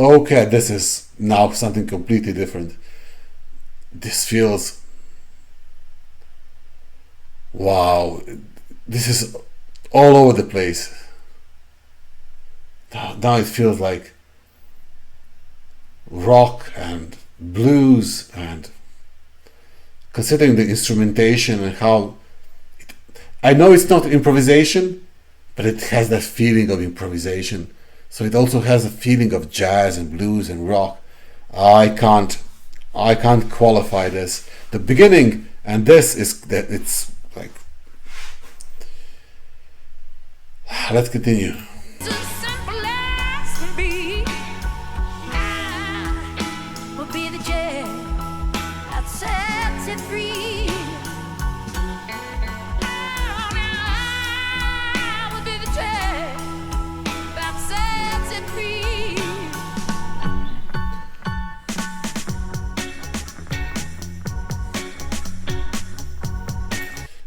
Okay, this is now something completely different. This feels, wow, this is all over the place. Now it feels like rock and blues, and considering the instrumentation and how I know it's not improvisation, but it has that feeling of improvisation. So it also has a feeling of jazz and blues and rock. I can't qualify this. The beginning and this is that it's like. Let's continue.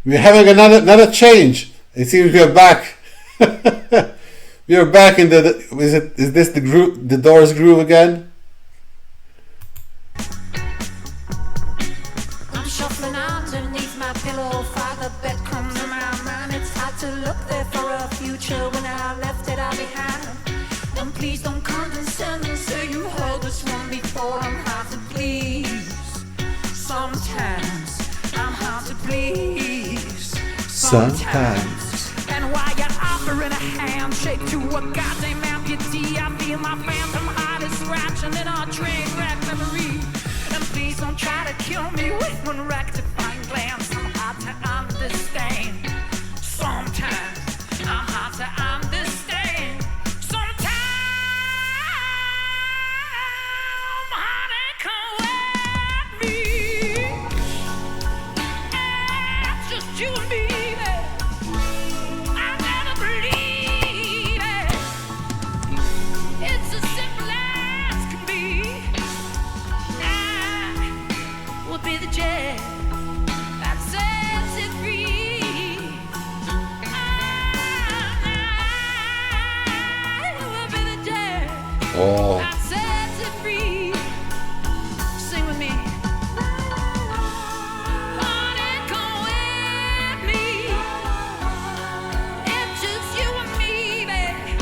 We're having another change. It seems we are back. We are back in the. Is this the groove? The Doors groove again? I'm shuffling underneath my pillow, the bed comes in my mind. It's hard to look there for a future when I left it all behind. And please don't condescend and say you heard this one before. I'm hard to please. Sometimes I'm hard to please. Sometimes. And while you're offering a handshake to a goddamn amputee, I feel my phantom heart is scratching in a train wreck memory. And please don't try to kill me with one rectifying glance. I'm hard to understand. Sometimes I'm hard to understand. Sometimes, honey, come with me. It's just you and me. Oh. Sing with me. Honey, come with me. It's just you and me, baby.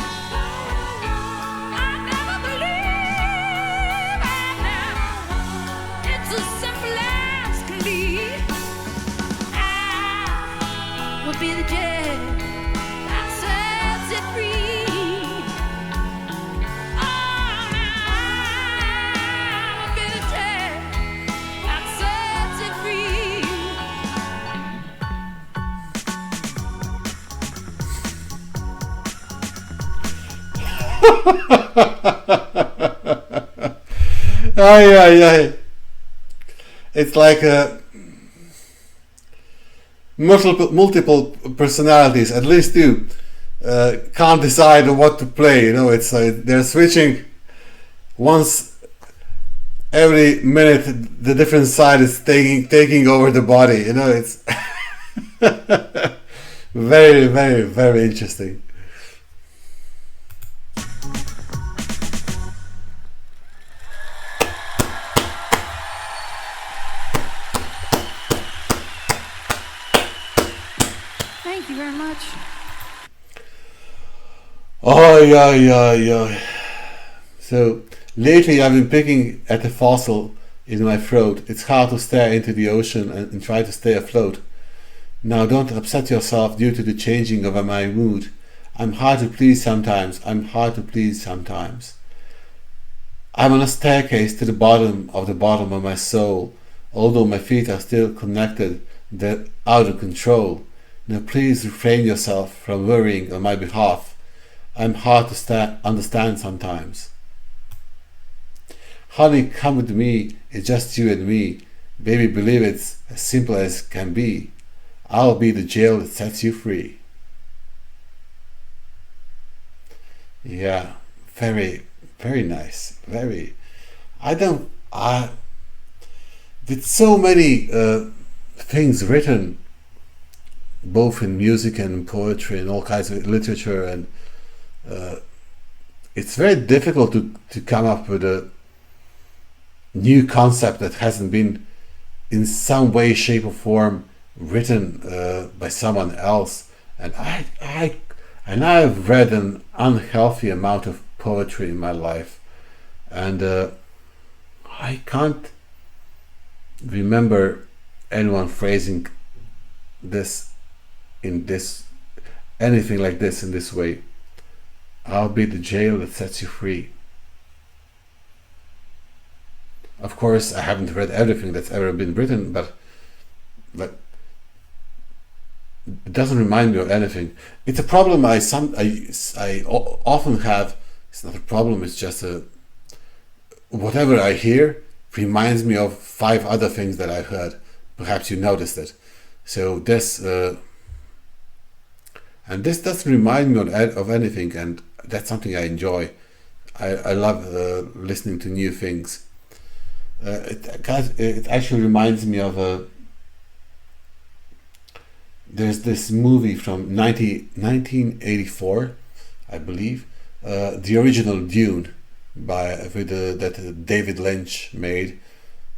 I never believe it now. It's as simple as can be. I will be the jet that sets it free. Ay. It's like multiple personalities. At least two can't decide on what to play. You know, it's they're switching once every minute. The different side is taking over the body. You know, it's very, very, very interesting. Thank you very much. Oh. So lately I've been picking at a fossil in my throat. It's hard to stare into the ocean and try to stay afloat. Now don't upset yourself due to the changing of my mood. I'm hard to please sometimes. I'm on a staircase to the bottom of my soul. Although my feet are still connected, they're out of control. Now please refrain yourself from worrying on my behalf. I'm hard to understand sometimes. Honey, come with me, it's just you and me. Baby, believe it's as simple as can be. I'll be the jail that sets you free. Yeah, very, very nice. With so many things written, both in music and poetry and all kinds of literature, and it's very difficult to come up with a new concept that hasn't been in some way, shape or form written by someone else. And I've read an unhealthy amount of poetry in my life, and I can't remember anyone phrasing this in this anything like this in this way. I'll be the jail that sets you free. Of course, I haven't read everything that's ever been written, but it doesn't remind me of anything. It's a problem I often have. It's not a problem. It's just whatever I hear reminds me of 5 other things that I've heard. Perhaps you noticed it. So this and this doesn't remind me of anything, and that's something I enjoy. I love listening to new things. It actually reminds me of there's this movie from 1984, I believe, the original Dune that David Lynch made,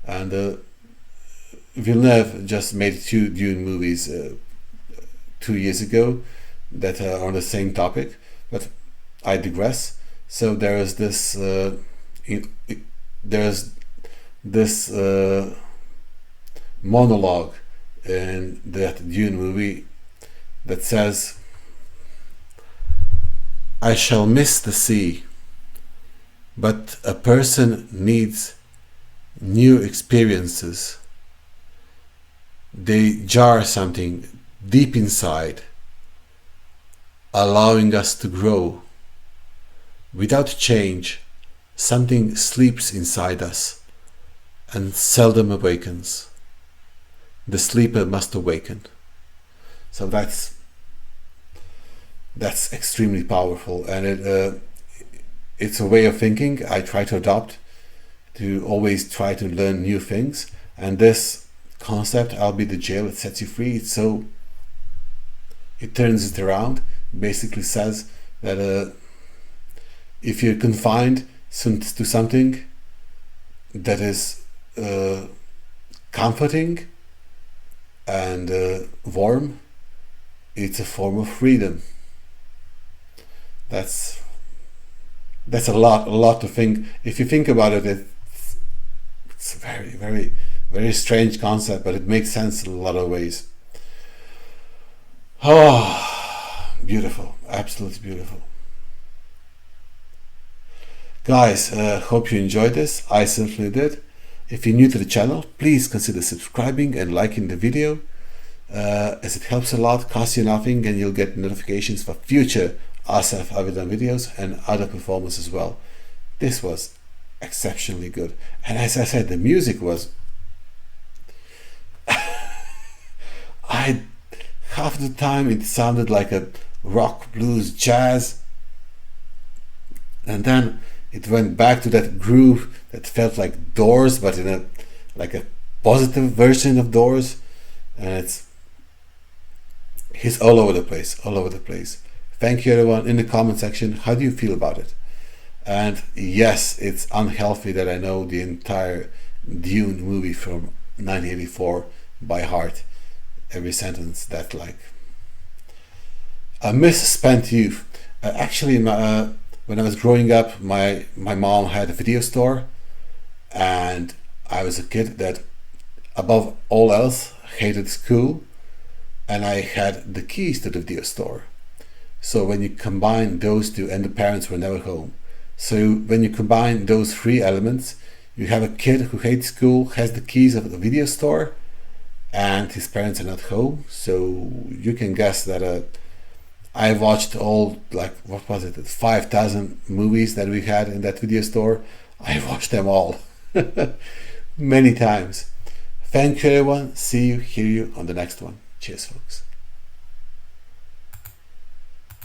and Villeneuve just made 2 Dune movies 2 years ago that are on the same topic, but I digress. So there's this monologue in that Dune movie that says, "I shall miss the sea, but a person needs new experiences. They jar something deep inside, allowing us to grow. Without change, something sleeps inside us and seldom awakens. The sleeper must awaken." So that's extremely powerful, and it's a way of thinking I try to adopt, to always try to learn new things. And this concept, "I'll be the jail that sets you free," it turns it around. Basically says that if you're confined to something that is comforting and warm, it's a form of freedom. That's a lot to think. If you think about it, it's a very, very, very strange concept, but it makes sense in a lot of ways. Oh, beautiful, absolutely beautiful. Guys, hope you enjoyed this. I certainly did. If you're new to the channel, please consider subscribing and liking the video, as it helps a lot, costs you nothing, and you'll get notifications for future Asaf Avidan videos and other performances as well. This was exceptionally good, and as I said, the music was half the time it sounded like a rock, blues, jazz, and then it went back to that groove that felt like Doors, but in a positive version of Doors, and he's all over the place. Thank you everyone in the comment section. How do you feel about it? And yes, it's unhealthy that I know the entire Dune movie from 1984 by heart. Every sentence. That like a misspent youth. Actually, when I was growing up, my mom had a video store, and I was a kid that above all else hated school, and I had the keys to the video store. So when you combine those two, and the parents were never home, so when you combine those 3 elements, you have a kid who hates school, has the keys of the video store, and his parents are not home. So you can guess that I watched all, like, what was it, 5,000 movies that we had in that video store. I watched them all many times. Thank you everyone. See you, hear you on the next one. Cheers folks.